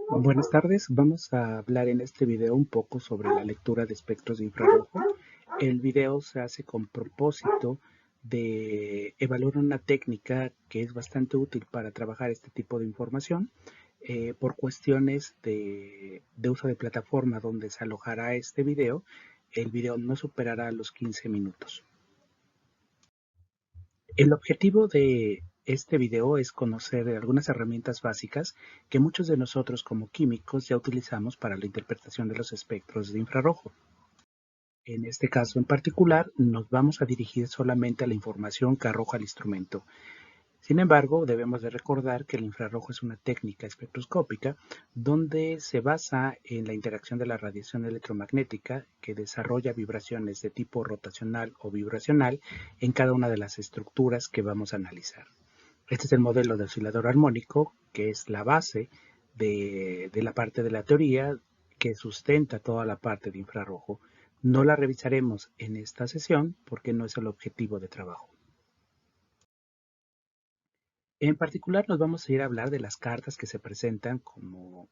Buenas tardes, vamos a hablar en este video un poco sobre la lectura de espectros de infrarrojo. El video se hace con propósito de evaluar una técnica que es bastante útil para trabajar este tipo de información. Por cuestiones de uso de plataforma donde se alojará este video, el video no superará los 15 minutos. El objetivo de este video es conocer algunas herramientas básicas que muchos de nosotros como químicos ya utilizamos para la interpretación de los espectros de infrarrojo. En este caso en particular, nos vamos a dirigir solamente a la información que arroja el instrumento. Sin embargo, debemos de recordar que el infrarrojo es una técnica espectroscópica donde se basa en la interacción de la radiación electromagnética que desarrolla vibraciones de tipo rotacional o vibracional en cada una de las estructuras que vamos a analizar. Este es el modelo de oscilador armónico, que es la base de la parte de la teoría que sustenta toda la parte de infrarrojo. No la revisaremos en esta sesión porque no es el objetivo de trabajo. En particular nos vamos a ir a hablar de las cartas que se presentan como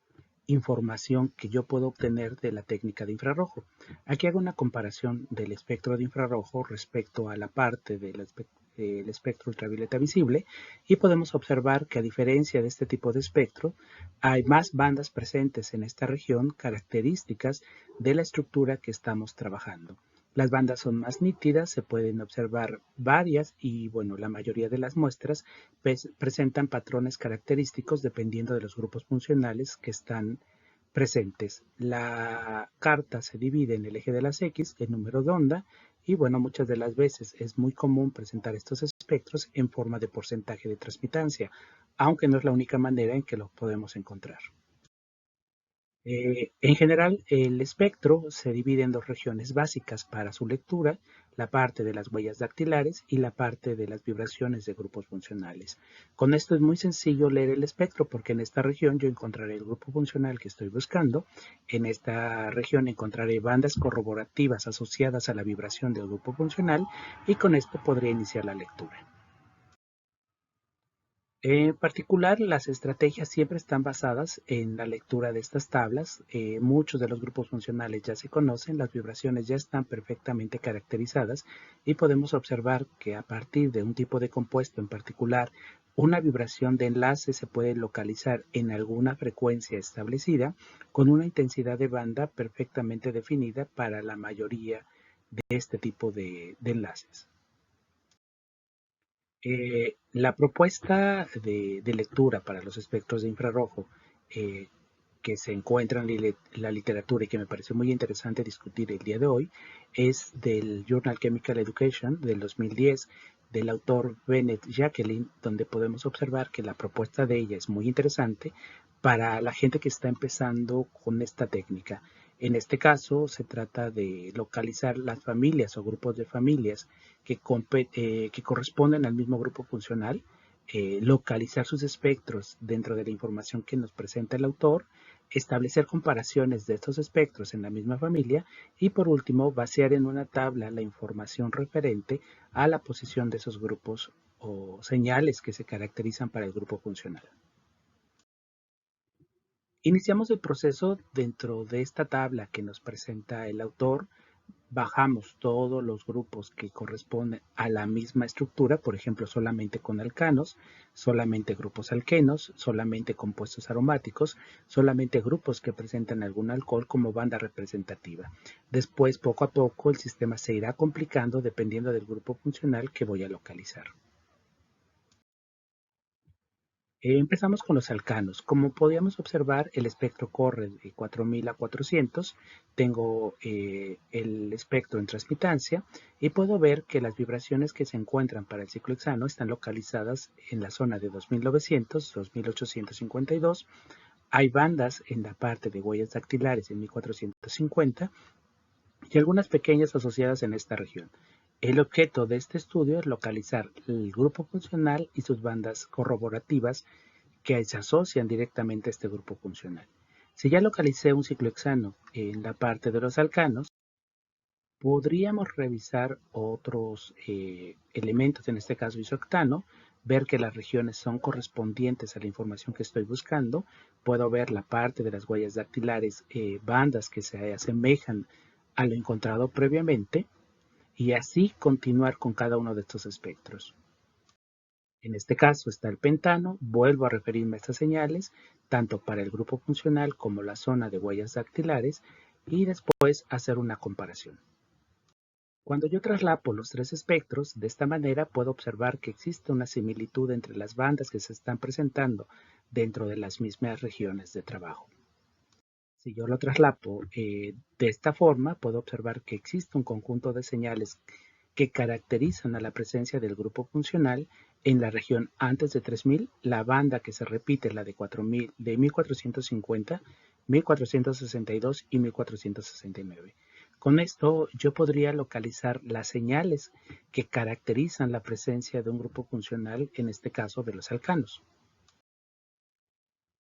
información que yo puedo obtener de la técnica de infrarrojo. Aquí hago una comparación del espectro de infrarrojo respecto a la parte del espectro ultravioleta visible y podemos observar que a diferencia de este tipo de espectro hay más bandas presentes en esta región características de la estructura que estamos trabajando. Las bandas son más nítidas, se pueden observar varias y bueno, la mayoría de las muestras presentan patrones característicos dependiendo de los grupos funcionales que están presentes. La carta se divide en el eje de las X, el número de onda, y bueno, muchas de las veces es muy común presentar estos espectros en forma de porcentaje de transmitancia, aunque no es la única manera en que lo podemos encontrar. En general, el espectro se divide en dos regiones básicas para su lectura, la parte de las huellas dactilares y la parte de las vibraciones de grupos funcionales. Con esto es muy sencillo leer el espectro porque en esta región yo encontraré el grupo funcional que estoy buscando, en esta región encontraré bandas corroborativas asociadas a la vibración del grupo funcional y con esto podré iniciar la lectura. En particular, las estrategias siempre están basadas en la lectura de estas tablas. Muchos de los grupos funcionales ya se conocen, las vibraciones ya están perfectamente caracterizadas y podemos observar que a partir de un tipo de compuesto en particular, una vibración de enlace se puede localizar en alguna frecuencia establecida con una intensidad de banda perfectamente definida para la mayoría de este tipo de enlaces. La propuesta de lectura para los espectros de infrarrojo eh, que se encuentra en la literatura y que me pareció muy interesante discutir el día de hoy es del Journal Chemical Education del 2010 del autor Bennett Jacqueline, donde podemos observar que la propuesta de ella es muy interesante para la gente que está empezando con esta técnica. En este caso se trata de localizar las familias o grupos de familias que corresponden al mismo grupo funcional, localizar sus espectros dentro de la información que nos presenta el autor, establecer comparaciones de estos espectros en la misma familia y por último vaciar en una tabla la información referente a la posición de esos grupos o señales que se caracterizan para el grupo funcional. Iniciamos el proceso dentro de esta tabla que nos presenta el autor. Bajamos todos los grupos que corresponden a la misma estructura, por ejemplo, solamente con alcanos, solamente grupos alquenos, solamente compuestos aromáticos, solamente grupos que presentan algún alcohol como banda representativa. Después, poco a poco, el sistema se irá complicando dependiendo del grupo funcional que voy a localizar. Empezamos con los alcanos. Como podíamos observar, el espectro corre de 4000 a 400. Tengo el espectro en transmitancia y puedo ver que las vibraciones que se encuentran para el ciclo hexano están localizadas en la zona de 2900, 2852. Hay bandas en la parte de huellas dactilares en 1450 y algunas pequeñas asociadas en esta región. El objeto de este estudio es localizar el grupo funcional y sus bandas corroborativas que se asocian directamente a este grupo funcional. Si ya localicé un ciclohexano en la parte de los alcanos, podríamos revisar otros elementos, en este caso isoctano, ver que las regiones son correspondientes a la información que estoy buscando. Puedo ver la parte de las huellas dactilares, bandas que se asemejan a lo encontrado previamente y así continuar con cada uno de estos espectros. En este caso está el pentano, vuelvo a referirme a estas señales, tanto para el grupo funcional como la zona de huellas dactilares, y después hacer una comparación. Cuando yo traslapo los tres espectros, de esta manera puedo observar que existe una similitud entre las bandas que se están presentando dentro de las mismas regiones de trabajo. Si yo lo traslapo de esta forma, puedo observar que existe un conjunto de señales que caracterizan a la presencia del grupo funcional en la región antes de 3000, la banda que se repite es la de 4000, de 1450, 1462 y 1469. Con esto yo podría localizar las señales que caracterizan la presencia de un grupo funcional, en este caso de los alcanos.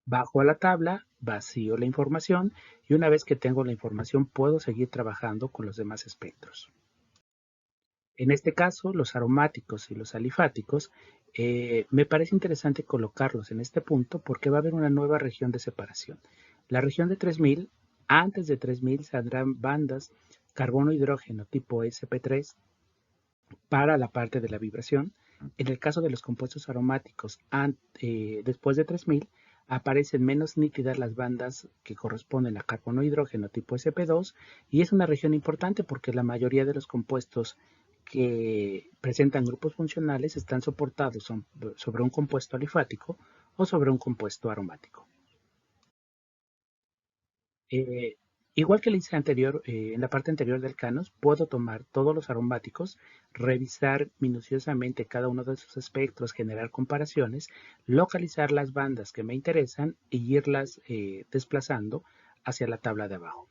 Bajo a la tabla, vacío la información y una vez que tengo la información puedo seguir trabajando con los demás espectros. En este caso, los aromáticos y los alifáticos, me parece interesante colocarlos en este punto porque va a haber una nueva región de separación. La región de 3000, antes de 3000 saldrán bandas carbono-hidrógeno tipo sp3 para la parte de la vibración. En el caso de los compuestos aromáticos, después de 3000, aparecen menos nítidas las bandas que corresponden a carbono-hidrógeno tipo sp2 y es una región importante porque la mayoría de los compuestos que presentan grupos funcionales están soportados sobre un compuesto alifático o sobre un compuesto aromático. Eh, Igual que le hice en la parte anterior del Canos, puedo tomar todos los aromáticos, revisar minuciosamente cada uno de sus espectros, generar comparaciones, localizar las bandas que me interesan y irlas desplazando hacia la tabla de abajo.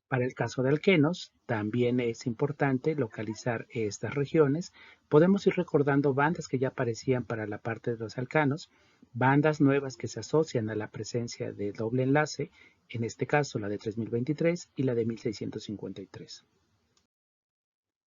Para el caso de alquenos, también es importante localizar estas regiones. Podemos ir recordando bandas que ya aparecían para la parte de los alcanos, bandas nuevas que se asocian a la presencia de doble enlace, en este caso la de 3023 y la de 1653.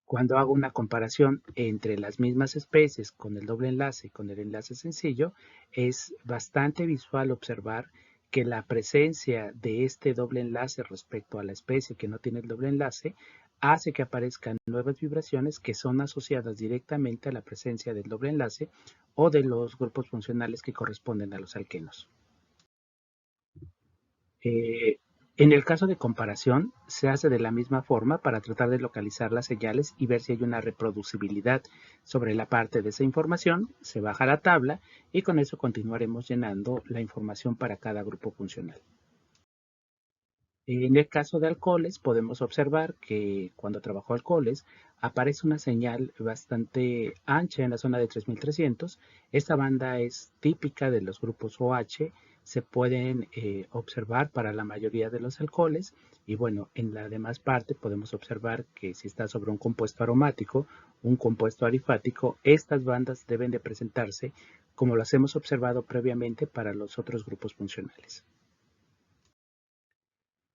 Cuando hago una comparación entre las mismas especies con el doble enlace y con el enlace sencillo, es bastante visual observar que la presencia de este doble enlace respecto a la especie que no tiene el doble enlace hace que aparezcan nuevas vibraciones que son asociadas directamente a la presencia del doble enlace o de los grupos funcionales que corresponden a los alquenos. Eh, en el caso de comparación, se hace de la misma forma para tratar de localizar las señales y ver si hay una reproducibilidad sobre la parte de esa información. Se baja la tabla y con eso continuaremos llenando la información para cada grupo funcional. En el caso de alcoholes, podemos observar que cuando trabajo alcoholes aparece una señal bastante ancha en la zona de 3300. Esta banda es típica de los grupos OH, se pueden observar para la mayoría de los alcoholes y bueno, en la demás parte podemos observar que si está sobre un compuesto aromático, un compuesto alifático, estas bandas deben de presentarse como las hemos observado previamente para los otros grupos funcionales.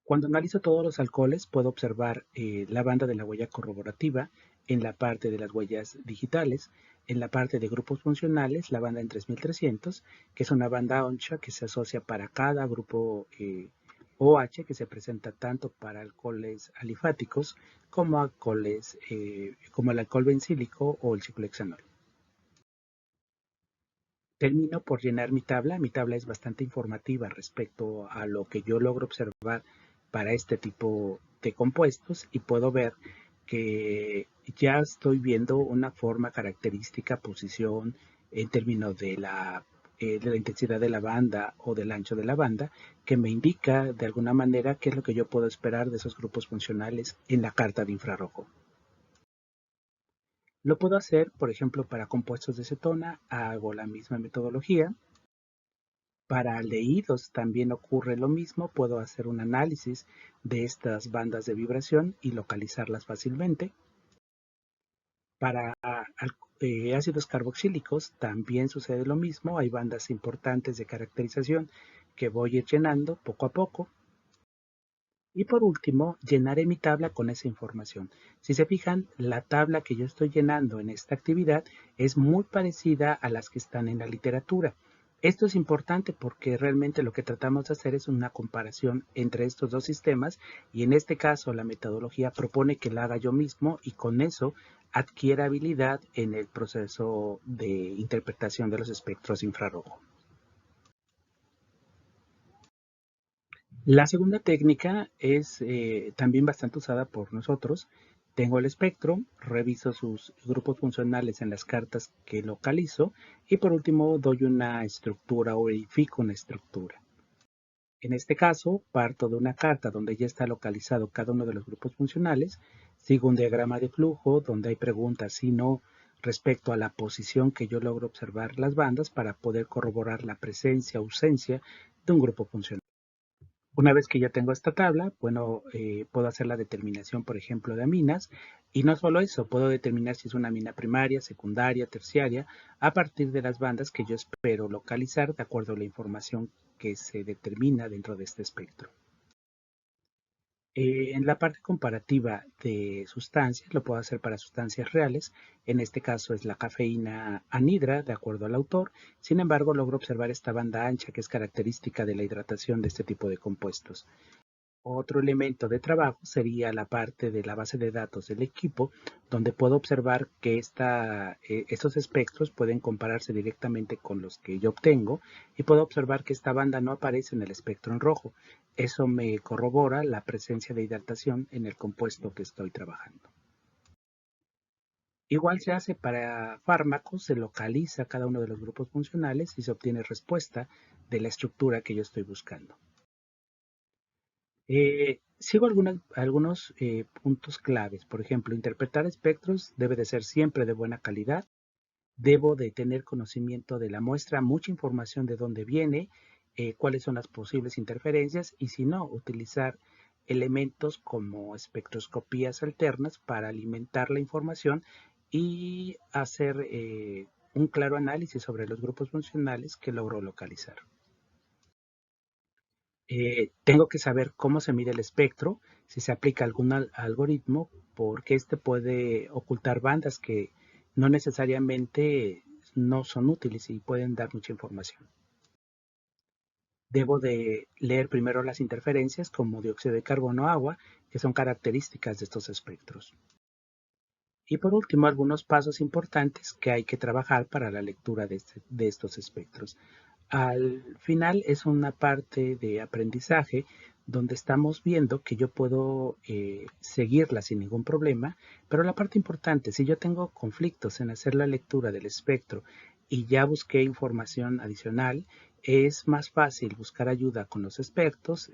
Cuando analizo todos los alcoholes, puedo observar la banda de la huella corroborativa en la parte de las huellas digitales, en la parte de grupos funcionales, la banda en 3300, que es una banda ancha que se asocia para cada grupo OH, que se presenta tanto para alcoholes alifáticos como alcoholes, como el alcohol bencílico o el ciclohexanol. Termino por llenar mi tabla. Mi tabla es bastante informativa respecto a lo que yo logro observar para este tipo de compuestos y puedo ver que ya estoy viendo una forma característica, posición en términos de la intensidad de la banda o del ancho de la banda, que me indica de alguna manera qué es lo que yo puedo esperar de esos grupos funcionales en la carta de infrarrojo. Lo puedo hacer, por ejemplo, para compuestos de cetona, hago la misma metodología. Para aldehídos también ocurre lo mismo, puedo hacer un análisis de estas bandas de vibración y localizarlas fácilmente. Para ácidos carboxílicos también sucede lo mismo, hay bandas importantes de caracterización que voy a ir llenando poco a poco. Y por último, llenaré mi tabla con esa información. Si se fijan, la tabla que yo estoy llenando en esta actividad es muy parecida a las que están en la literatura. Esto es importante porque realmente lo que tratamos de hacer es una comparación entre estos dos sistemas y en este caso la metodología propone que la haga yo mismo y con eso adquiera habilidad en el proceso de interpretación de los espectros infrarrojos. La segunda técnica es también bastante usada por nosotros. Tengo el espectro, reviso sus grupos funcionales en las cartas que localizo y por último doy una estructura o verifico una estructura. En este caso, parto de una carta donde ya está localizado cada uno de los grupos funcionales, sigo un diagrama de flujo donde hay preguntas sí no respecto a la posición que yo logro observar las bandas para poder corroborar la presencia o ausencia de un grupo funcional. Una vez que ya tengo esta tabla, bueno, puedo hacer la determinación, por ejemplo, de aminas. Y no solo eso, puedo determinar si es una amina primaria, secundaria, terciaria, a partir de las bandas que yo espero localizar de acuerdo a la información que se determina dentro de este espectro. En la parte comparativa de sustancias, lo puedo hacer para sustancias reales. En este caso es la cafeína anhidra, de acuerdo al autor. Sin embargo, logro observar esta banda ancha que es característica de la hidratación de este tipo de compuestos. Otro elemento de trabajo sería la parte de la base de datos del equipo, donde puedo observar que estos espectros pueden compararse directamente con los que yo obtengo y puedo observar que esta banda no aparece en el espectro en rojo. Eso me corrobora la presencia de hidratación en el compuesto que estoy trabajando. Igual se hace para fármacos, se localiza cada uno de los grupos funcionales y se obtiene respuesta de la estructura que yo estoy buscando. Sigo algunos puntos claves. Por ejemplo, interpretar espectros debe de ser siempre de buena calidad. Debo de tener conocimiento de la muestra, mucha información de dónde viene, cuáles son las posibles interferencias y si no, utilizar elementos como espectroscopías alternas para alimentar la información y hacer un claro análisis sobre los grupos funcionales que logro localizar. Tengo que saber cómo se mide el espectro, si se aplica algún algoritmo, porque este puede ocultar bandas que no necesariamente no son útiles y pueden dar mucha información. Debo de leer primero las interferencias como dióxido de carbono o agua, que son características de estos espectros. Y por último, algunos pasos importantes que hay que trabajar para la lectura de estos espectros. Al final es una parte de aprendizaje donde estamos viendo que yo puedo seguirla sin ningún problema, pero la parte importante, si yo tengo conflictos en hacer la lectura del espectro y ya busqué información adicional, es más fácil buscar ayuda con los expertos,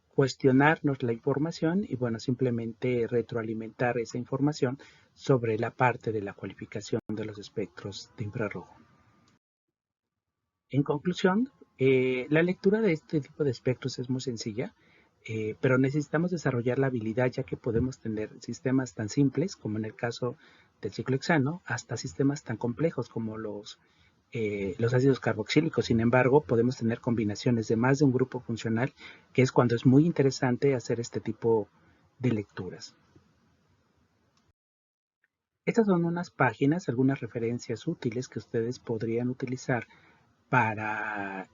cuestionarnos la información y bueno, simplemente retroalimentar esa información sobre la parte de la cualificación de los espectros de infrarrojo. En conclusión, la lectura de este tipo de espectros es muy sencilla, pero necesitamos desarrollar la habilidad ya que podemos tener sistemas tan simples como en el caso del ciclohexano, hasta sistemas tan complejos como los ácidos carboxílicos. Sin embargo, podemos tener combinaciones de más de un grupo funcional, que es cuando es muy interesante hacer este tipo de lecturas. Estas son unas páginas, algunas referencias útiles que ustedes podrían utilizar para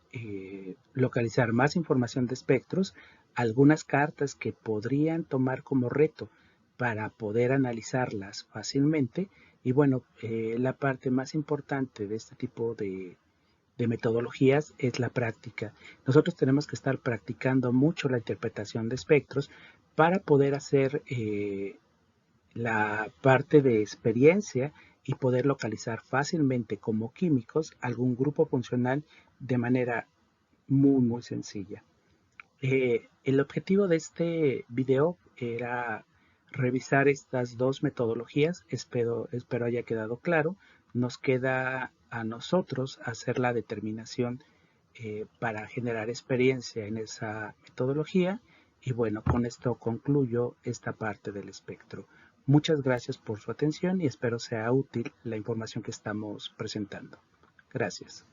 localizar más información de espectros, algunas cartas que podrían tomar como reto para poder analizarlas fácilmente. Y bueno, la parte más importante de este tipo de metodologías es la práctica. Nosotros tenemos que estar practicando mucho la interpretación de espectros para poder hacer la parte de experiencia y poder localizar fácilmente como químicos algún grupo funcional de manera muy sencilla. El objetivo de este video era revisar estas dos metodologías, espero haya quedado claro. Nos queda a nosotros hacer la determinación para generar experiencia en esa metodología y bueno, con esto concluyo esta parte del espectro. Muchas gracias por su atención y espero sea útil la información que estamos presentando. Gracias.